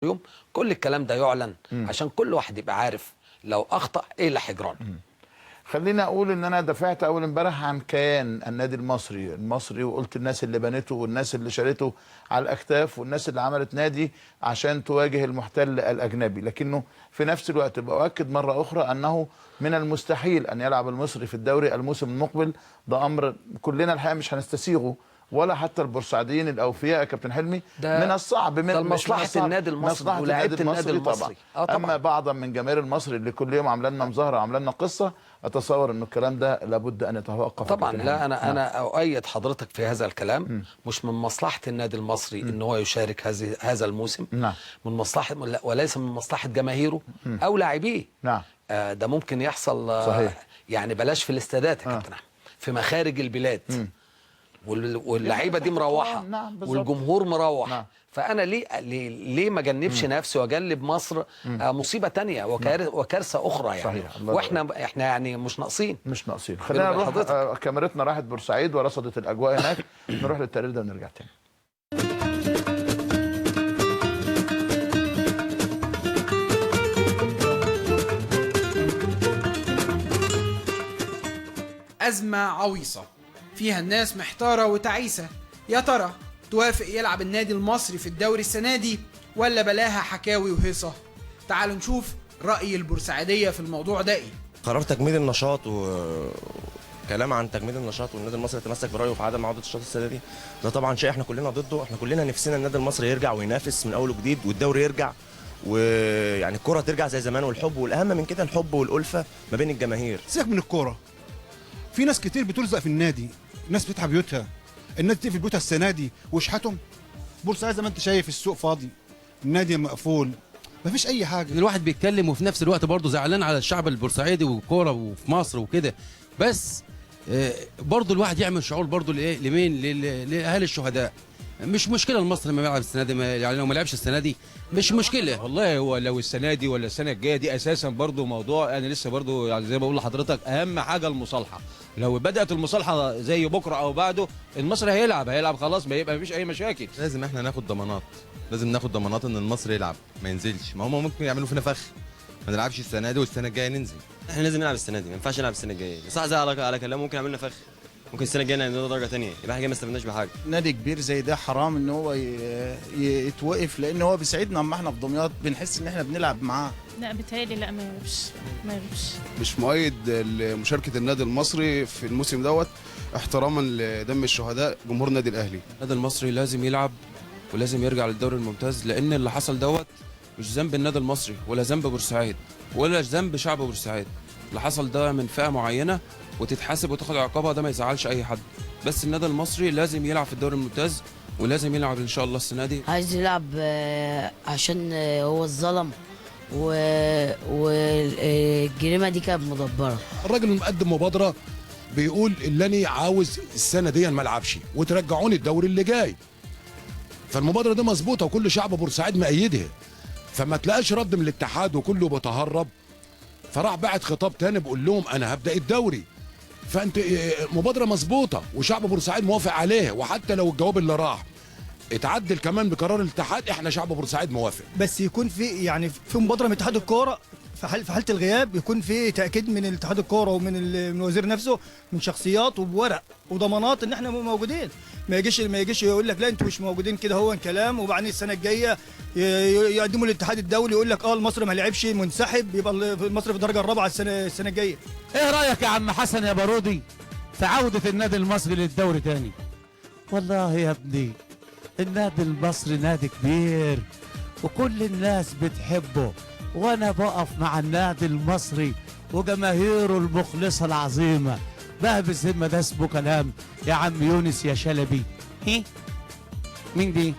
يوم كل الكلام ده يعلن عشان كل واحد يبقى عارف لو اخطأ ايه اللي هيجرى له. خليني اقول ان انا دافعت اول امبارح عن كيان النادي المصري وقلت الناس اللي بنته والناس اللي شالته على الاكتاف والناس اللي عملت نادي عشان تواجه المحتل الاجنبي، لكنه في نفس الوقت باؤكد مره اخرى انه من المستحيل ان يلعب المصري في الدوري الموسم المقبل. ده امر كلنا الحقيقه مش هنستسيغه، ولا حتى البورسعيديين الاوفياء يا كابتن حلمي. من الصعب ده مصلحه النادي المصري ولاعيبه النادي المصري طبعا. اما بعضا من جماهير المصري اللي كل يوم عامله لنا مظاهره وعامله لنا قصه، اتصور انه الكلام ده لابد ان يتوقف طبعا. لا انا اؤيد حضرتك في هذا الكلام. مش من مصلحه النادي المصري ان هو يشارك هذا الموسم. من مصلحه وليس من مصلحه جماهيره او لاعبيه. ده ممكن يحصل. صحيح. يعني بلاش في الاستادات يا كابتن احمد، في مخارج البلاد. واللعيبه دي مروحه. والجمهور مروح. فانا ليه ما جنبش نفسي واجنب مصر مصيبه تانية وكارثه اخرى يعني. صحيح. واحنا يعني مش ناقصين. خلينا نروح. كاميرتنا راحت بورسعيد ورصدت الاجواء هناك. نروح للتقرير ده ونرجع تاني. أزمة عويصة فيها الناس محتارة وتعيسة. يا ترى توافق يلعب النادي المصري في الدوري السنة دي ولا بلاها حكاوي وهيصة؟ تعالوا نشوف رأي البورسعيدية في الموضوع ده ايه. قرار تجميد النشاط وكلام عن تجميد النشاط والنادي المصري يتمسك برأيه في عدم عودة النشاط السنة دي، ده طبعا شيء احنا كلنا ضده. احنا كلنا نفسنا النادي المصري يرجع وينافس من اول وجديد والدوري يرجع ويعني الكرة ترجع زي زمان، والحب والاهم من كده الحب والألفة ما بين الجماهير. سيبك من الكورة، في ناس كتير بتلزق في النادي، ناس بتفتح بيوتها، الناس تقفل بيوتها السنه دي واشحتهم. بورسعيد زي ما انت شايف السوق فاضي، النادي مقفول، مفيش اي حاجه. الواحد بيتكلم وفي نفس الوقت برضه زعلان على الشعب البورسعيدي والكوره وفي مصر وكده، بس برضه الواحد يعمل شعور برضه لمين؟ لاهالي الشهداء. مش مشكله المصري ما يلعب السنه دي، يعني لو ما لعبش السنه دي مش مشكله. والله هو لو السنه دي ولا السنه الجايه دي اساسا برضو موضوع، انا لسه برضو يعني زي ما بقول لحضرتك اهم حاجه المصالحه. لو بدات المصالحه زي بكره او بعده المصري هيلعب خلاص، ما يبقى مفيش اي مشاكل. لازم احنا ناخد ضمانات، ان المصري يلعب ما ينزلش. ما هم ممكن يعملوا فينا فخ ما نلعبش السنه دي والسنه الجايه ننزل. احنا لازم نلعب السنه دي، ما ينفعش نلعب السنه الجايه. صح زي على كلام ممكن يعملنا فخ، ممكن السنه الجايه نعمل درجه ثانيه، يبقى احنا ما استفدناش بحاجه. نادي كبير زي ده حرام ان هو يتوقف، لان هو بيساعدنا اما احنا في دمياط بنحس ان احنا بنلعب معاه. لا بيتهيألي لا، ما يغيبش. مش مؤيد لمشاركه النادي المصري في الموسم دوت احتراما لدم الشهداء جمهور النادي الاهلي. النادي المصري لازم يلعب ولازم يرجع للدوري الممتاز، لان اللي حصل دوت مش ذنب النادي المصري ولا ذنب بورسعيد ولا ذنب شعب بورسعيد. اللي حصل ده من فئه معينه وتتحاسب وتاخد عقابها، ده ما يزعلش اي حد. بس النادي المصري لازم يلعب في الدوري الممتاز ولازم يلعب ان شاء الله السنه دي. عايز يلعب عشان هو اتظلم والجريمه دي كانت مدبره. الراجل مقدم مبادره بيقول اللي انا عاوز السنه دي ما العبش وترجعوني الدوري اللي جاي. فالمبادره دي مظبوطه وكل شعب بورسعيد مأيدها، فما تلاقاش رد من الاتحاد وكله بيتهرب، فراح بعت خطاب تاني بيقول لهم انا هبدا الدوري. فانت مبادره مظبوطه وشعب بورسعيد موافق عليها، وحتى لو الجواب اللي راح اتعدل كمان بقرار الاتحاد احنا شعب بورسعيد موافق. بس يكون في مبادره من اتحاد الكوره في حاله الغياب، يكون في تاكيد من اتحاد الكوره ومن الوزير نفسه من شخصيات وبورق وضمانات ان احنا موجودين. ما يجيش يقول لك لا انتوا مش موجودين كده، هو كلام وبعدين السنه الجايه يقدموا للاتحاد الدولي يقول لك المصري ما لعبش منسحب، يبقى المصري في الدرجه الرابعه السنه الجايه. ايه رايك يا عم حسن يا بارودي في عوده النادي المصري للدوري تاني؟ والله يا ابني النادي المصري نادي كبير وكل الناس بتحبه، وانا بقف مع النادي المصري وجماهيره المخلصه العظيمه. بهبس ما ده اسمه كلام يا عم يونس يا شلبي. ايه مين دي؟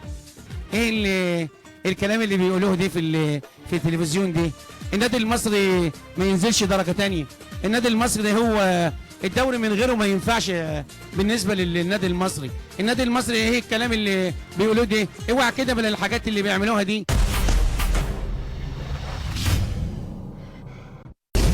ايه الكلام اللي بيقولوه دي في التلفزيون دي؟ النادي المصري ما ينزلش درجه تانية. النادي المصري ده هو الدوري من غيره ما ينفعش بالنسبه للنادي المصري. النادي المصري ايه الكلام اللي بيقولوه ده؟ اوعى كده من الحاجات اللي بيعملوها دي.